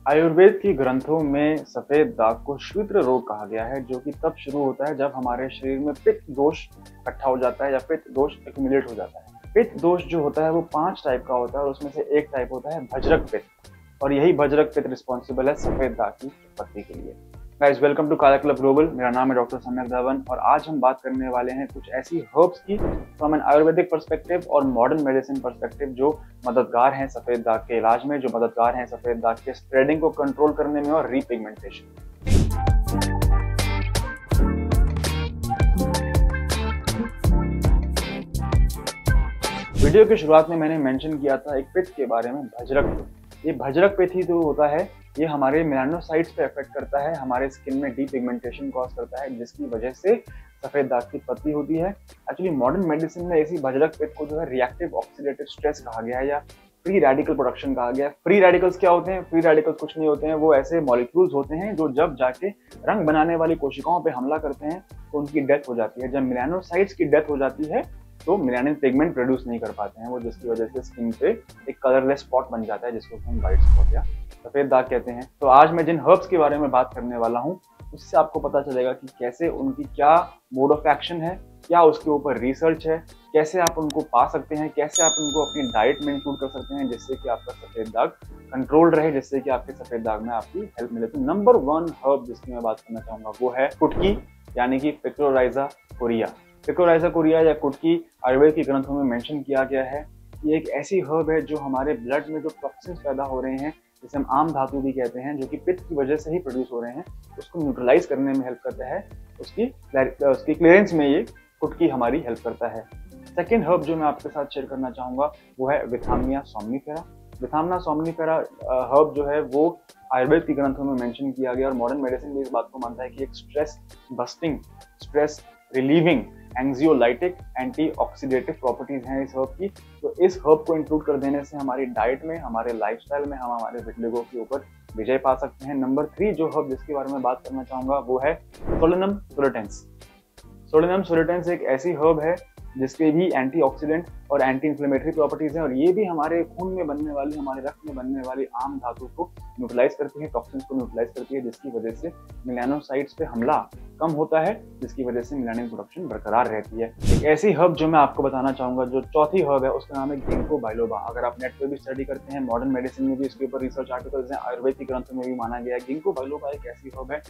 आयुर्वेद के ग्रंथों में सफेद दाग को श्वेत रोग कहा गया है, जो कि तब शुरू होता है जब हमारे शरीर में पित्त दोष इकट्ठा हो जाता है या पित्त दोष एक्यूमुलेट हो जाता है। पित्त दोष जो होता है वो 5 टाइप का होता है और उसमें से एक टाइप होता है भजरक पित्त, और यही भजरक पित्त रिस्पॉन्सिबल है सफेद दाग की उत्पत्ति के लिए। गाइस, वेलकम टू काया क्लब ग्लोबल। मेरा नाम है डॉक्टर सम्यक धवन और आज हम बात करने वाले हैं कुछ ऐसी हर्ब्स की फ्रॉम एन आयुर्वेदिक पर्सपेक्टिव और मॉडर्न मेडिसिन पर्सपेक्टिव जो मददगार हैं सफेद दाग के इलाज में, जो मददगार हैं सफेद दाग के स्प्रेडिंग को कंट्रोल करने में और रीपिगमेंटेशन। वीडियो की शुरुआत में मैंने मेंशन किया था एक पित्त के बारे में, भजरक पित्त। ये भजरक पित्त ही जो होता है ये हमारे मेलानोसाइट्स पे इफेक्ट करता है, हमारे स्किन में डीपिगमेंटेशन कॉज करता है, जिसकी वजह से सफेद दाग की उत्पत्ति होती है। एक्चुअली मॉडर्न मेडिसिन में इसी भजरक पित्त को जो है रिएक्टिव ऑक्सीडेटिव स्ट्रेस कहा गया है या फ्री रेडिकल प्रोडक्शन कहा गया है। फ्री रेडिकल्स क्या होते हैं? फ्री रेडिकल्स कुछ नहीं होते हैं, वो ऐसे मॉलिक्यूल्स होते हैं जो जब जाके रंग बनाने वाली कोशिकाओं पे हमला करते हैं तो उनकी डेथ हो जाती है। जब मेलानोसाइट्स की डेथ हो जाती है तो मेलानिन पिगमेंट प्रोड्यूस नहीं कर पाते हैं वो, जिसकी वजह से स्किन पे एक कलरलेस स्पॉट बन जाता है जिसको हम व्हाइट स्पॉट या सफेद दाग कहते हैं। तो आज मैं जिन हर्ब्स के बारे में बात करने वाला हूँ उससे आपको पता चलेगा कि कैसे उनकी क्या मोड ऑफ एक्शन है, क्या उसके ऊपर रिसर्च है, कैसे आप उनको पा सकते हैं, कैसे आप उनको अपनी डाइट में इंक्लूड कर सकते हैं जिससे कि आपका सफेद दाग कंट्रोल रहे, जिससे कि आपके सफेद दाग में आपकी हेल्प मिले। तो नंबर 1 हर्ब जिसकी मैं बात करना चाहूंगा वो है कुटकी, यानी कि पिक्रोराइजा कोरिया। पिक्रोराइजा कोरिया या कुटकी आयुर्वेद के ग्रंथों में मेंशन किया गया है कि एक ऐसी हर्ब है जो हमारे ब्लड में जो टॉक्सिन्स पैदा हो रहे हैं, जिसे हम आम धातु भी कहते हैं, जो कि पित्त की वजह से ही प्रोड्यूस हो रहे हैं, उसको न्यूट्रलाइज करने में हेल्प करता है। उसकी क्लियरेंस में ये कुटकी हमारी हेल्प करता है। सेकेंड हर्ब जो मैं आपके साथ शेयर करना चाहूंगा वो है विथामिया सोमनीफेरा। विथामिया सोमनीफेरा हर्ब जो है वो आयुर्वेद के ग्रंथों में मेंशन किया गया और मॉडर्न मेडिसिन भी इस बात को मानता है कि एक stress busting, stress relieving, anxiolytic, antioxidative properties हैं इस हर्ब की। तो इस हर्ब को इंक्लूड कर देने से हमारी डाइट में, हमारे लाइफस्टाइल में हम हमारे विटलिगो के ऊपर विजय पा सकते हैं। नंबर 3 जो हर्ब जिसके बारे में बात करना चाहूंगा वो है सोलेनम सोलेटेंस। सोलेनम सोलेटेंस एक ऐसी हर्ब है जिसके भी एंटीऑक्सीडेंट और एंटी इन्फ्लेमेटरी प्रॉपर्टीज हैं और ये भी हमारे खून में बनने वाली, हमारे रक्त में बनने वाली आम धातु को न्यूट्रलाइज करती है, टॉक्सिन्स को न्यूट्रलाइज करती है, जिसकी वजह से मेलानोसाइट्स पे हमला कम होता है, जिसकी वजह से मेलानिन प्रोडक्शन बरकरार रहती है। एक ऐसी हर्ब जो मैं आपको बताना चाहूंगा, जो चौथी हर्ब है, उसका नाम है गिंको बाइलोबा। अगर आप नेट पे भी स्टडी करते हैं, मॉडर्न मेडिसिन में भी इसके ऊपर रिसर्च आर्टिकल्स हैं, आयुर्वेद के ग्रंथों में भी माना गया है। गिंको बाइलोबा एक ऐसी हर्ब है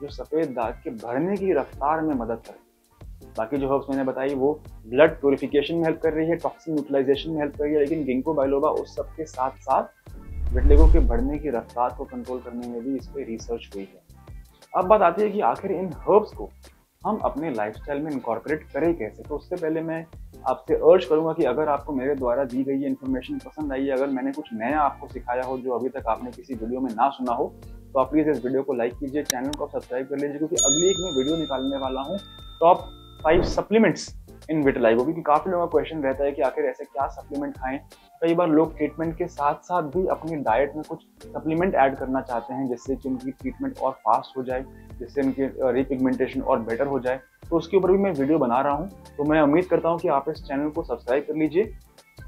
जो सफेद दाग के बढ़ने की रफ्तार में मदद करती है। बाकी जो हर्ब्स मैंने बताई वो ब्लड प्यूरिफिकेशन में हेल्प कर रही है, टॉक्सिन न्यूट्रलाइजेशन में हेल्प कर रही है, लेकिन गिंको बाइलोबा उस सब के साथ साथ विटलिगो के बढ़ने की रफ्तार को कंट्रोल करने में भी इस पे रिसर्च हुई है। अब बात आती है कि आखिर इन हर्ब्स को हम अपने लाइफस्टाइल में इनकॉर्पोरेट करें कैसे। तो उससे पहले मैं आपसे अर्ज करूंगा कि अगर आपको मेरे द्वारा दी गई इन्फॉर्मेशन पसंद आई है, अगर मैंने कुछ नया आपको सिखाया हो जो अभी तक आपने किसी वीडियो में ना सुना हो, तो आप प्लीज इस वीडियो को लाइक कीजिए, चैनल को सब्सक्राइब कर लीजिए, क्योंकि अगली एक मैं वीडियो निकालने वाला हूँ टॉप 5 सप्लीमेंट्स इन विटिलिगो। क्योंकि काफी लोगों का क्वेश्चन रहता है कि आखिर ऐसे क्या सप्लीमेंट खाएं। कई बार लोग ट्रीटमेंट के साथ साथ भी अपनी डाइट में कुछ सप्लीमेंट ऐड करना चाहते हैं जिससे कि उनकी ट्रीटमेंट और फास्ट हो जाए, जिससे उनकी रीपिगमेंटेशन और बेटर हो जाए। तो उसके ऊपर भी मैं वीडियो बना रहा हूँ, तो मैं उम्मीद करता हूँ कि आप इस चैनल को सब्सक्राइब कर लीजिए।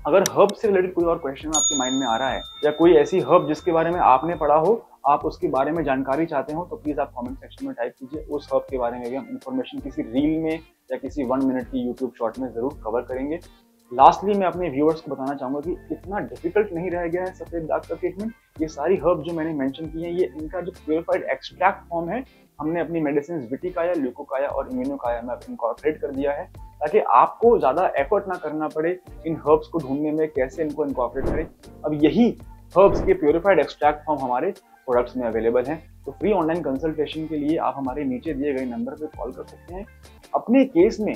अगर हर्ब से रिलेटेड कोई और क्वेश्चन आपके माइंड में आ रहा है या कोई ऐसी हर्ब जिसके बारे में आपने पढ़ा हो, आप उसके बारे में जानकारी चाहते हो, तो प्लीज आप कमेंट सेक्शन में टाइप कीजिए। उस हर्ब के बारे में भी हम इंफॉर्मेशन किसी रील में या किसी 1 मिनट की यूट्यूब शॉर्ट में जरूर कवर करेंगे। लास्टली मैं अपने व्यूअर्स को बताना चाहूंगा कि इतना डिफिकल्ट नहीं रह गया है सफेद दाग का ट्रीटमेंट। ये सारी हर्ब जो मैंने मेंशन की हैं, ये इनका जो प्योरिफाइड एक्सट्रैक्ट फॉर्म है, हमने अपनी मेडिसिन विटिकाया, ल्यूकोकाया और इम्यूनोकाया में इनकॉर्पोरेट कर दिया है, ताकि आपको ज्यादा एफर्ट ना करना पड़े इन हर्ब्स को ढूंढने में कैसे इनको इनकॉर्पोरेट करें। अब यही हर्ब्स के प्योरिफाइड एक्सट्रैक्ट फॉर्म हमारे प्रोडक्ट्स में अवेलेबल हैं। तो फ्री ऑनलाइन कंसल्टेशन के लिए आप हमारे नीचे दिए गए नंबर पर कॉल कर सकते हैं। अपने केस में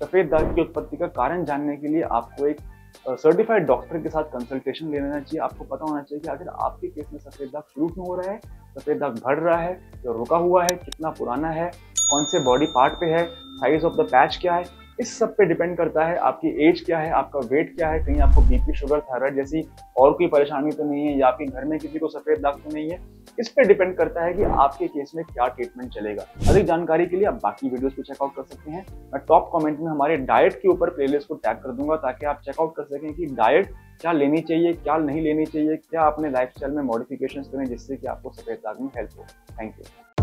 सफेद दाग की उत्पत्ति का कारण जानने के लिए आपको एक सर्टिफाइड डॉक्टर के साथ कंसल्टेशन ले लेना चाहिए। आपको पता होना चाहिए कि आखिर आपके केस में सफेद दाग शुरू क्यों हो रहा है, सफेद दाग बढ़ रहा है या रुका हुआ है, कितना पुराना है, कौन से बॉडी पार्ट पे है, साइज ऑफ द पैच क्या है। इस सब पे डिपेंड करता है आपकी एज क्या है, आपका वेट क्या है, कहीं आपको बीपी, शुगर, थायराइड जैसी और कोई परेशानी तो नहीं है, या आपके घर में किसी को सफेद दाग तो नहीं है। इस पे डिपेंड करता है कि आपके केस में क्या ट्रीटमेंट चलेगा। अधिक जानकारी के लिए आप बाकी वीडियोस को चेकआउट कर सकते हैं। मैं टॉप कमेंट में हमारे डाइट के ऊपर प्लेलिस्ट को टैग कर दूंगा ताकि आप चेकआउट कर सकें कि डाइट क्या लेनी चाहिए, क्या नहीं लेनी चाहिए, क्या अपने लाइफस्टाइल में मॉडिफिकेशंस करें जिससे कि आपको सफेद दाग में हेल्प हो। Thank you.